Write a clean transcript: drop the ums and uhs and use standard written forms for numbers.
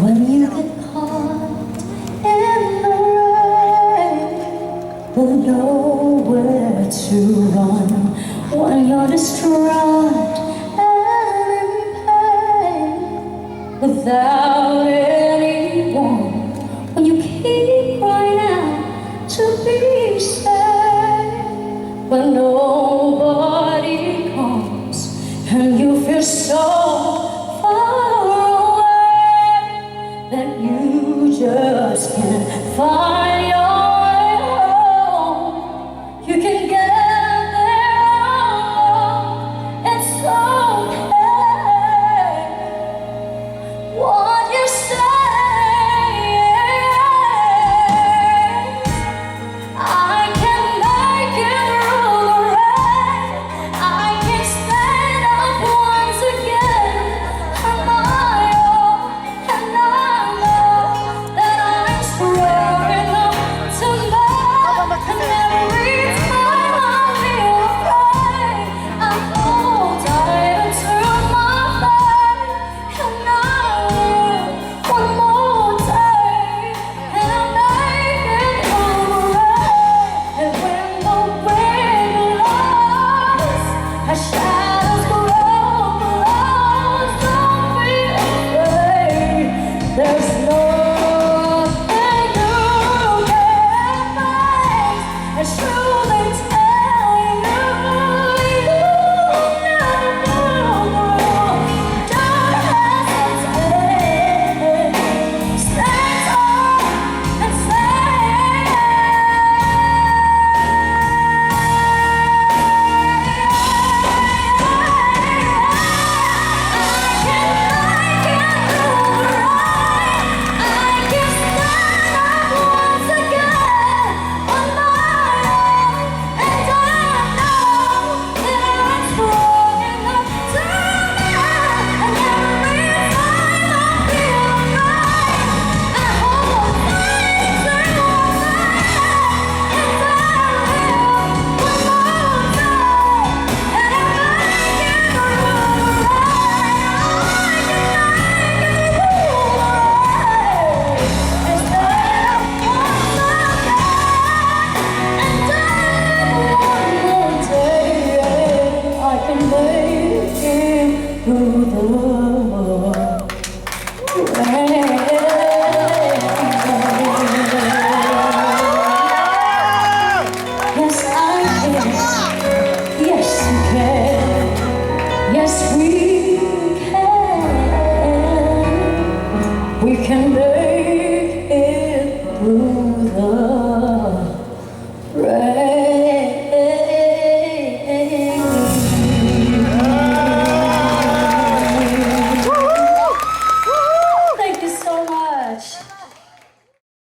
When you get caught in the rain, but nowhere to run. When you're distraught and in pain, without anyone. When you keep crying out to be saved, but nobody comes, and you feel so far away that you just can't find your way home. You can get there alone, it's okay. What you say, I can make it through the rain. I can stand up once again on my own, and I know that I'm strong enough to know. And every time I feel afraid, I hold tight to my faith, and I live one more day, and I'll make it through the rain. And when the wind blows, as shadows grow below, don't be afraid. There's nothing you can't face. As truly telling you, you never know. Don't hesitate. Stand tall and say, through the